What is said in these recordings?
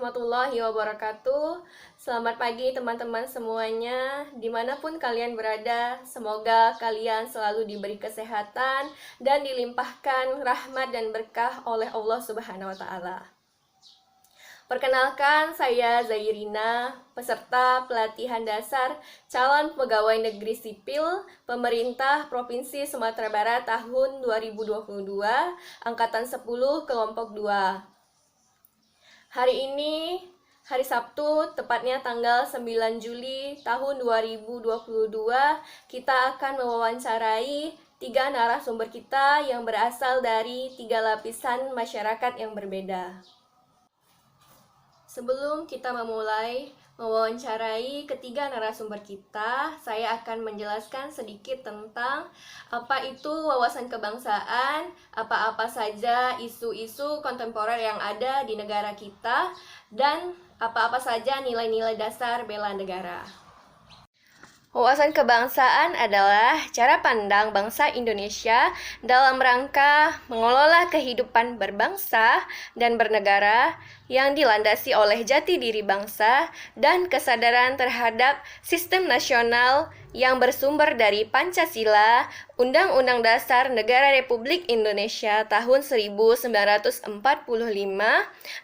warahmatullahi wabarakatuh. Selamat pagi teman-teman semuanya, dimanapun kalian berada. Semoga kalian selalu diberi kesehatan dan dilimpahkan rahmat dan berkah oleh Allah Subhanahu wa Ta'ala. Perkenalkan, saya Zairina, peserta pelatihan dasar calon pegawai negeri sipil pemerintah Provinsi Sumatera Barat tahun 2022, angkatan 10 kelompok 2. Hari ini, hari Sabtu, tepatnya tanggal 9 Juli tahun 2022, kita akan mewawancarai tiga narasumber kita yang berasal dari tiga lapisan masyarakat yang berbeda. Sebelum kita memulai mewawancarai ketiga narasumber kita, saya akan menjelaskan sedikit tentang apa itu wawasan kebangsaan, apa-apa saja isu-isu kontemporer yang ada di negara kita, dan apa-apa saja nilai-nilai dasar bela negara. Wawasan kebangsaan adalah cara pandang bangsa Indonesia dalam rangka mengelola kehidupan berbangsa dan bernegara yang dilandasi oleh jati diri bangsa dan kesadaran terhadap sistem nasional yang bersumber dari Pancasila, Undang-Undang Dasar Negara Republik Indonesia tahun 1945,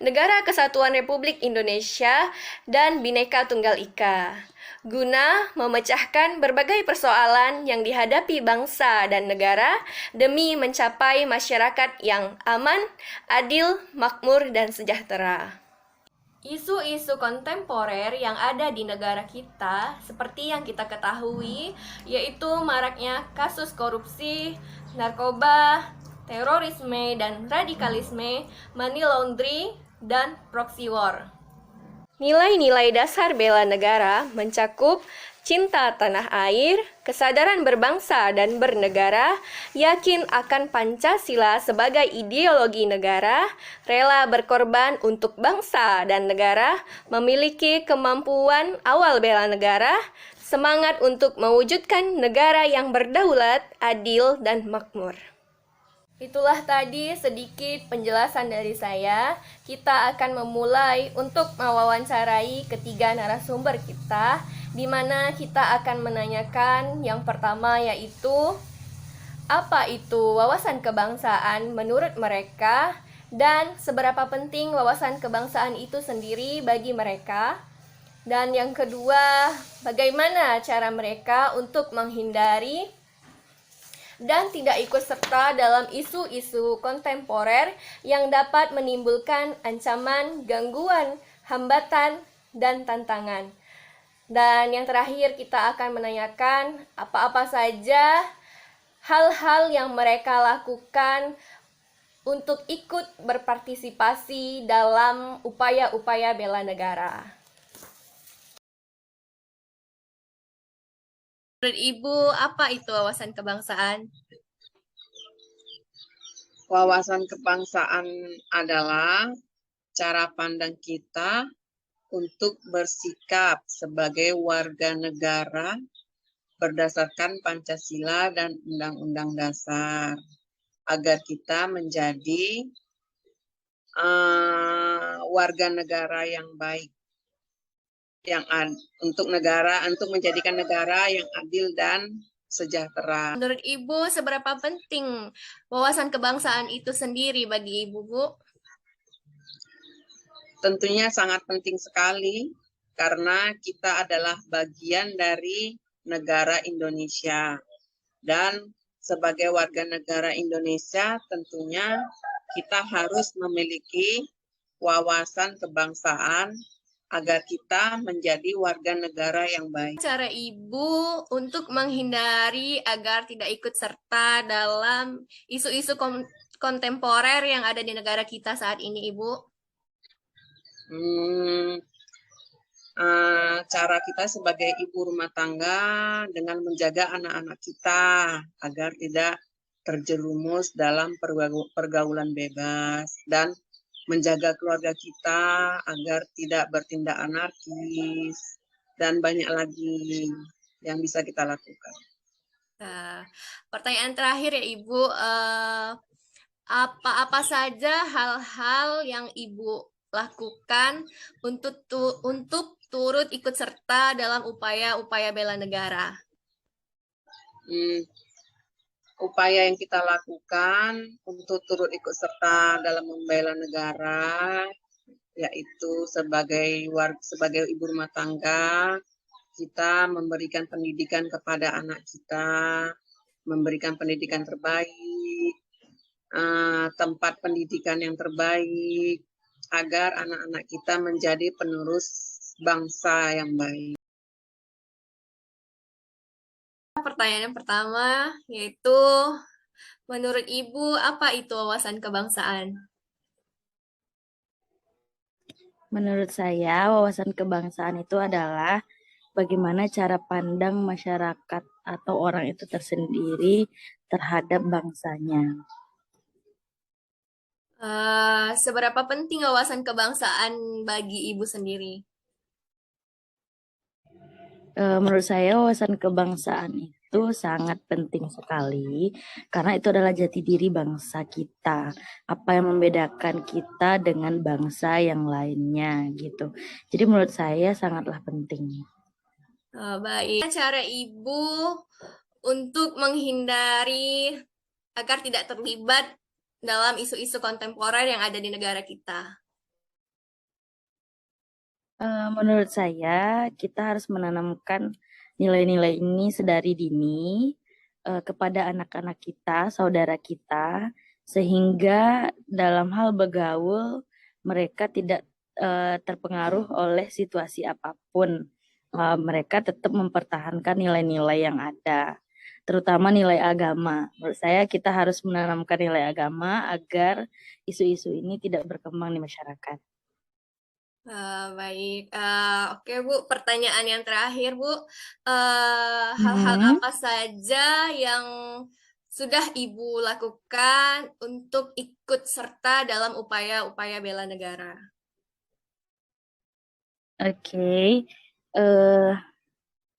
Negara Kesatuan Republik Indonesia, dan Bhinneka Tunggal Ika, guna memecahkan berbagai persoalan yang dihadapi bangsa dan negara demi mencapai masyarakat yang aman, adil, makmur, dan sejahtera. Isu-isu kontemporer yang ada di negara kita, seperti yang kita ketahui, yaitu maraknya kasus korupsi, narkoba, terorisme, dan radikalisme, money laundering, dan proxy war. Nilai-nilai dasar bela negara mencakup cinta tanah air, kesadaran berbangsa dan bernegara, yakin akan Pancasila sebagai ideologi negara, rela berkorban untuk bangsa dan negara, memiliki kemampuan awal bela negara, semangat untuk mewujudkan negara yang berdaulat, adil, dan makmur. Itulah tadi sedikit penjelasan dari saya. Kita akan memulai untuk mewawancarai ketiga narasumber kita, di mana kita akan menanyakan yang pertama, yaitu apa itu wawasan kebangsaan menurut mereka dan seberapa penting wawasan kebangsaan itu sendiri bagi mereka. Dan yang kedua, bagaimana cara mereka untuk menghindari dan tidak ikut serta dalam isu-isu kontemporer yang dapat menimbulkan ancaman, gangguan, hambatan, dan tantangan. Dan yang terakhir, kita akan menanyakan apa-apa saja hal-hal yang mereka lakukan untuk ikut berpartisipasi dalam upaya-upaya bela negara. Menurut Ibu, apa itu wawasan kebangsaan? Wawasan kebangsaan adalah cara pandang kita untuk bersikap sebagai warga negara berdasarkan Pancasila dan Undang-Undang Dasar, agar kita menjadi warga negara yang baik, yang untuk menjadikan negara yang adil dan sejahtera. Menurut Ibu, seberapa penting wawasan kebangsaan itu sendiri bagi Ibu, Bu? Tentunya sangat penting sekali karena kita adalah bagian dari negara Indonesia. Dan sebagai warga negara Indonesia tentunya kita harus memiliki wawasan kebangsaan agar kita menjadi warga negara yang baik. Cara Ibu untuk menghindari agar tidak ikut serta dalam isu-isu kontemporer yang ada di negara kita saat ini, Ibu? Cara kita sebagai ibu rumah tangga dengan menjaga anak-anak kita agar tidak terjerumus dalam pergaulan bebas dan menjaga keluarga kita agar tidak bertindak anarkis dan banyak lagi yang bisa kita lakukan. Pertanyaan terakhir ya Ibu, apa-apa saja hal-hal yang Ibu lakukan untuk turut ikut serta dalam upaya-upaya bela negara? Hmm, upaya yang kita lakukan untuk turut ikut serta dalam membela negara, yaitu sebagai ibu rumah tangga, kita memberikan pendidikan kepada anak kita, memberikan pendidikan terbaik, tempat pendidikan yang terbaik, agar anak-anak kita menjadi penerus bangsa yang baik. Pertanyaan yang pertama yaitu, menurut Ibu, apa itu wawasan kebangsaan? Menurut saya, wawasan kebangsaan itu adalah bagaimana cara pandang masyarakat atau orang itu tersendiri terhadap bangsanya. Seberapa penting wawasan kebangsaan bagi Ibu sendiri? Menurut saya, wawasan kebangsaan itu sangat penting sekali karena itu adalah jati diri bangsa kita. Apa yang membedakan kita dengan bangsa yang lainnya gitu. Jadi menurut saya sangatlah penting. Baik. Cara Ibu untuk menghindari agar tidak terlibat dalam isu-isu kontemporer yang ada di negara kita? Menurut saya, kita harus menanamkan nilai-nilai ini sedari dini kepada anak-anak kita, saudara kita, sehingga dalam hal bergaul mereka tidak terpengaruh oleh situasi apapun. Mereka tetap mempertahankan nilai-nilai yang ada, terutama nilai agama. Menurut saya, kita harus menanamkan nilai agama agar isu-isu ini tidak berkembang di masyarakat. Baik, oke Bu, pertanyaan yang terakhir Bu, hal-hal apa saja yang sudah Ibu lakukan untuk ikut serta dalam upaya-upaya bela negara? Oke,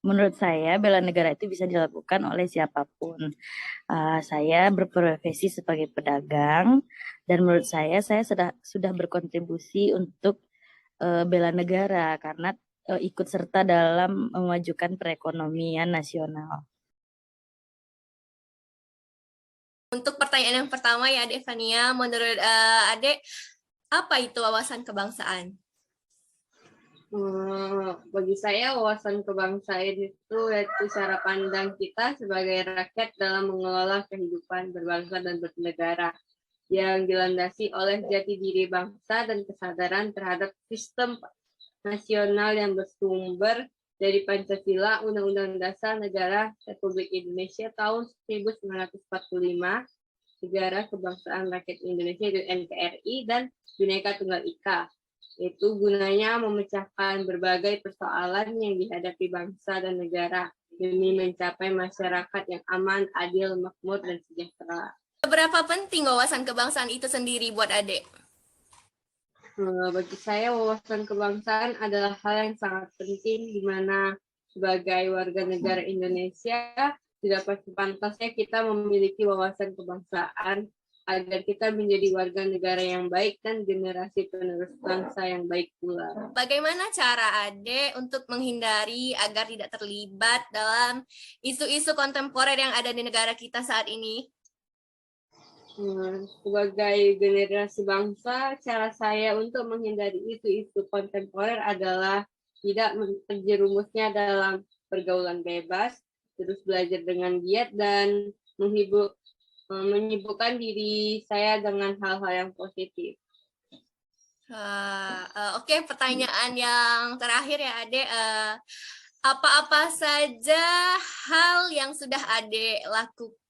menurut saya bela negara itu bisa dilakukan oleh siapapun. Saya berprofesi sebagai pedagang dan menurut saya sudah berkontribusi untuk bela negara karena ikut serta dalam memajukan perekonomian nasional. Untuk pertanyaan yang pertama ya Adek Fania, menurut Adek, apa itu wawasan kebangsaan? Bagi saya wawasan kebangsaan itu yaitu cara pandang kita sebagai rakyat dalam mengelola kehidupan berbangsa dan bernegara yang dilandasi oleh jati diri bangsa dan kesadaran terhadap sistem nasional yang bersumber dari Pancasila, Undang-Undang Dasar Negara Republik Indonesia tahun 1945, Negara Kebangsaan Rakyat Indonesia yaitu NKRI, dan Bhinneka Tunggal Ika. Itu gunanya memecahkan berbagai persoalan yang dihadapi bangsa dan negara demi mencapai masyarakat yang aman, adil, makmur, dan sejahtera. Seberapa penting wawasan kebangsaan itu sendiri buat Adek? Bagi saya wawasan kebangsaan adalah hal yang sangat penting di mana sebagai warga negara Indonesia tidak pantasnya kita memiliki wawasan kebangsaan agar kita menjadi warga negara yang baik dan generasi penerus bangsa yang baik pula. Bagaimana cara Ade untuk menghindari agar tidak terlibat dalam isu-isu kontemporer yang ada di negara kita saat ini? Sebagai generasi bangsa, cara saya untuk menghindari isu-isu kontemporer adalah tidak terjerumusnya dalam pergaulan bebas, terus belajar dengan giat dan menyibukkan diri saya dengan hal-hal yang positif. Oke, pertanyaan yang terakhir ya Ade, apa-apa saja hal yang sudah Ade lakukan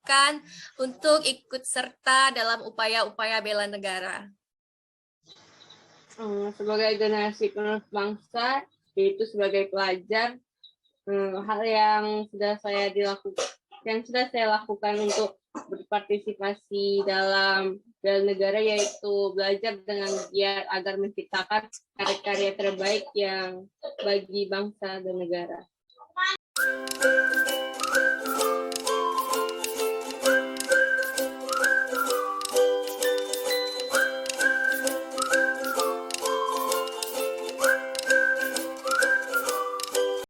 untuk ikut serta dalam upaya-upaya bela negara? Sebagai generasi penerus bangsa, yaitu sebagai pelajar, hal yang sudah saya lakukan untuk berpartisipasi dalam bela negara yaitu belajar dengan giat agar menciptakan karya-karya terbaik yang bagi bangsa dan negara.